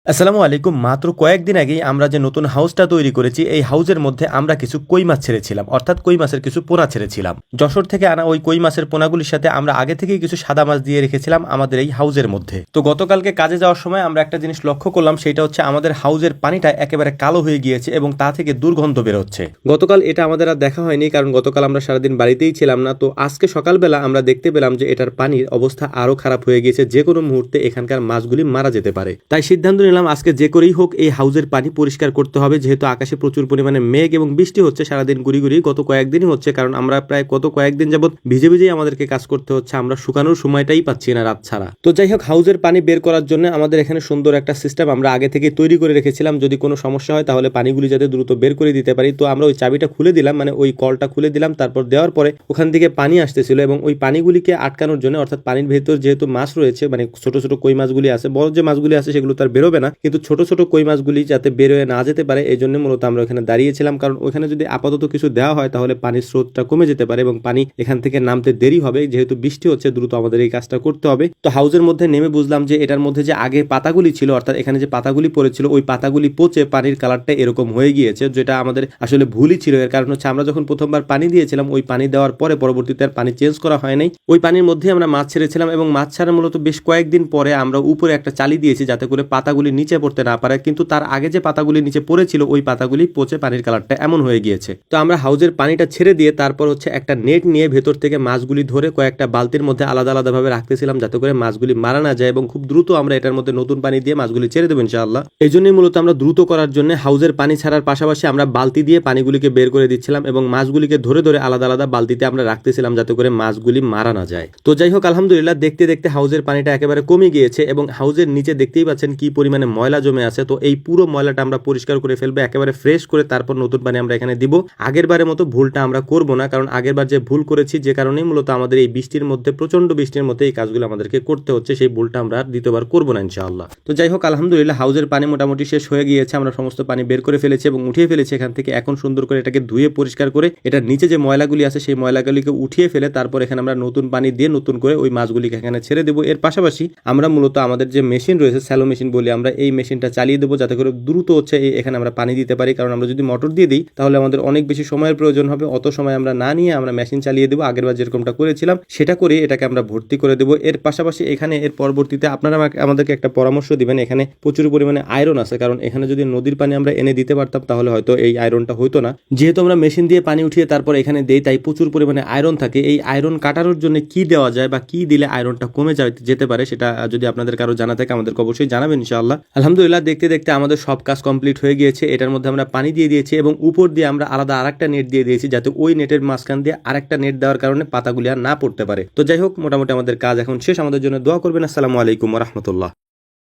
আসসালামু আলাইকুম। মাত্র কয়েকদিন আগেই আমরা যে নতুন হাউসটা তৈরি করেছি, এই হাউসের মধ্যে আমরা কিছু কই মাছ ছেড়েছিলাম, অর্থাৎ কই মাছের কিছু পোনা ছেড়েছিলাম। যশোর থেকে আনা ওই কই মাছের পোনাগুলির সাথে আমরা আগে থেকেই কিছু সাদা মাছ দিয়ে রেখেছিলাম আমাদের এই হাউসের মধ্যে। তো গতকালকে কাজে যাওয়ার সময় আমরা একটা জিনিস লক্ষ্য করলাম, সেটা হচ্ছে আমাদের হাউসের পানিটা একেবারে কালো হয়ে গিয়েছে এবং তা থেকে দুর্গন্ধ বেরোচ্ছে। গতকাল এটা আমাদের আর দেখা হয়নি, কারণ গতকাল আমরা সারাদিন বাড়িতেই ছিলাম না। তো আজকে সকালবেলা আমরা দেখতে পেলাম যে এটার পানির অবস্থা আরো খারাপ হয়ে গিয়েছে, যে কোনো মুহূর্তে এখানকার মাছগুলি মারা যেতে পারে। তাই সিদ্ধান্ত নিলাম আজকে যে করেই হোক এই হাউজের পানি পরিষ্কার করতে হবে, যেহেতু আকাশে প্রচুর পরিমাণে মেঘ এবং বৃষ্টি হচ্ছে সারাদিন গুড়ি গুড়ি, গত কয়েকদিনই হচ্ছে। কারণ আমরা প্রায় গত কয়েকদিন যাবত ভিজে ভিজেই আমাদেরকে কাজ করতে হচ্ছে, আমরা শুকানোর সময়টাই পাচ্ছি না রাত ছাড়া। তো যাই হোক, হাউজের পানি বের করার জন্য আমাদের এখানে সুন্দর একটা সিস্টেম আমরা আগে থেকে তৈরি করে রেখেছিলাম, যদি কোনো সমস্যা হয় তাহলে পানিগুলি যাতে দ্রুত বের করে দিতে পারি। তো আমরা ওই চাবিটা খুলে দিলাম, মানে ওই কলটা খুলে দিলাম, তারপর দেওয়ার পরে ওখান থেকে পানি আসতেছিল এবং ওই পানিগুলিকে আটকানোর জন্য, অর্থাৎ পানির ভেতর যেহেতু মাছ রয়েছে, মানে ছোট ছোট কই মাছগুলি আছে, বড় যে মাছগুলি আছে সেগুলো তার বেরোবে না, কিন্তু ছোট ছোট কই মাছগুলি যাতে বের হয়ে না যেতে পারে এই জন্য মূলত আমরা ওখানে দাঁড়িয়েছিলাম। কারণ ওখানে যদি আপাতত কিছু দেওয়া হয় তাহলে পানির স্রোতটা কমে যেতে পারে এবং পানি এখান থেকে নামতে দেরি হবে, যেহেতু বৃষ্টি হচ্ছে দ্রুত আমাদের এই কাজটা করতে হবে। তো হাউজের মধ্যে নেমে বুঝলাম যে এটার মধ্যে যে আগে পাতাগুলি ছিল, অর্থাৎ এখানে যে পাতাগুলি পড়েছিল, ওই পাতাগুলি পচে পানির কালারটা এরকম হয়ে গিয়েছে, যেটা আমাদের আসলে ভুলই ছিল। এর কারণ হচ্ছে আমরা যখন প্রথমবার পানি দিয়েছিলাম, ওই পানি দেওয়ার পরে পরবর্তীতে আর পানি চেঞ্জ করা হয় নাই, ওই পানির মধ্যে আমরা মাছ ছেড়েছিলাম এবং মাছ ছাড়া মূলত বেশ কয়েকদিন পরে আমরা উপরে একটা চালি দিয়েছি যাতে করে পাতাগুলি নিচে পড়তে না পারে, কিন্তু তার আগে যে পাতাগুলি নিচে পড়েছিল ওই পাতাগুলি পচে পানির কালারটা এমন হয়ে গিয়েছে। তো আমরা হাউজের পানিটা ছেড়ে দিয়ে তারপর হচ্ছে একটা নেট নিয়ে ভেতর থেকে মাছগুলি ধরে কয়েকটা বালতির মধ্যে আলাদা আলাদা ভাবে রাখতেছিলাম, যাতে করে মাছগুলি মারা না যায় এবং খুব দ্রুত আমরা এটার মধ্যে নতুন পানি দিয়ে মাছগুলি ছেড়ে দেবো ইনশাআল্লাহ। এই জন্যই মূলত আমরা দ্রুত করার জন্য হাউজের পানি ছাড়ার পাশাপাশি আমরা বালতি দিয়ে পানিগুলিকে বের করে দিচ্ছিলাম এবং মাছগুলিকে ধরে ধরে আলাদা আলাদা বালতিতে আমরা রাখতেছিলাম, যাতে করে মাছগুলি মারা না যায়। তো যাই হোক, আলহামদুলিল্লাহ দেখতে দেখতে হাউজের পানিটা একেবারে কমে গিয়েছে এবং হাউজের নিচে দেখতেই পাচ্ছেন কি পরিমাণে ময়লা জমে আছে। তো এই পুরো ময়লাটা আমরা পরিষ্কার করে ফেলবো, একেবারে ফ্রেশ করে তারপর নতুন পানি আমরা এখানে দিব। আগের বারের মতো ভুলটা আমরা করব না, কারণ আগের বার যে ভুল করেছি, যে কারণেই মূলত আমাদের এই বৃষ্টির মধ্যে, প্রচন্ড বৃষ্টির মধ্যে এই কাজগুলো আমাদেরকে করতে হচ্ছে, সেই ভুলটা আমরা আর দ্বিতীয়বার করবো না ইনশাআল্লাহ। তো যাই হোক, আলহামদুলিল্লাহ হাউজের পানি মোটামুটি শেষ হয়ে গিয়েছে, আমরা সমস্ত পানি বের করে ফেলেছি এবং উঠিয়ে ফেলেছি এখান থেকে। এখন সুন্দর করে এটাকে ধুয়ে পরিষ্কার করে এটার নিচে যে ময়লাগুলি আছে সেই ময়লাগুলিকে উঠিয়ে ফেলে তারপর এখানে আমরা নতুন পানি দিয়ে নতুন করে ওই মাছগুলিকে এখানে ছেড়ে দেবো। এর পাশাপাশি আমরা মূলত আমাদের যে মেশিন রয়েছে, স্যালো মেশিন বলি আমরা, এই মেশিনটা চালিয়ে দেবো যাতে করে দ্রুত হচ্ছে এখানে আমরা পানি দিতে পারি। কারণ আমরা যদি মোটর দিয়ে দিই তাহলে আমাদের অনেক বেশি সময়ের প্রয়োজন হবে, অত সময় আমরা না নিয়ে আমরা মেশিন চালিয়ে দেবো। আগেরবার যেরকমটা করেছিলাম সেটা করে এটাকে আমরা ভর্তি করে দেবো। এর পাশাপাশি এখানে এর পরবর্তীতে আপনারা আমাদেরকে একটা পরামর্শ দিবেন, এখানে প্রচুর পরিমাণে আয়রন আছে, কারণ এখানে যদি নদীর পানি আমরা এনে দিতে পারতাম তাহলে হয়তো এই আয়রনটা হইতো না। যেহেতু আমরা মেশিন দিয়ে পানি উঠিয়ে তারপর এখানে দেই, তাই প্রচুর পরিমাণে আয়রন থাকে। এই আয়রন কাটানোর জন্য কি দেওয়া যায় বা কি দিলে আয়রনটা কমে যেতে পারে, সেটা যদি আপনাদের কারো জানা থাকে আমাদেরকে অবশ্যই জানাবেন ইনশাআল্লাহ। আলহামদুলিল্লাহ দেখতে দেখতে আমাদের সব কাজ কমপ্লিট হয়ে গিয়েছে। এটার মধ্যে আমরা পানি দিয়ে দিয়েছি এবং উপর দিয়ে আমরা আলাদা আরেকটা নেট দিয়ে দিয়েছি, যাতে ওই নেটের মাঝখান দিয়ে আরেকটা নেট দেওয়ার কারণে পাতাগুলি আর না পড়তে পারে। তো যাই হোক, মোটামুটি আমাদের কাজ এখন শেষ। আমাদের জন্য দোয়া করবেন। আসসালামু আলাইকুম ওয়া রাহমাতুল্লাহ।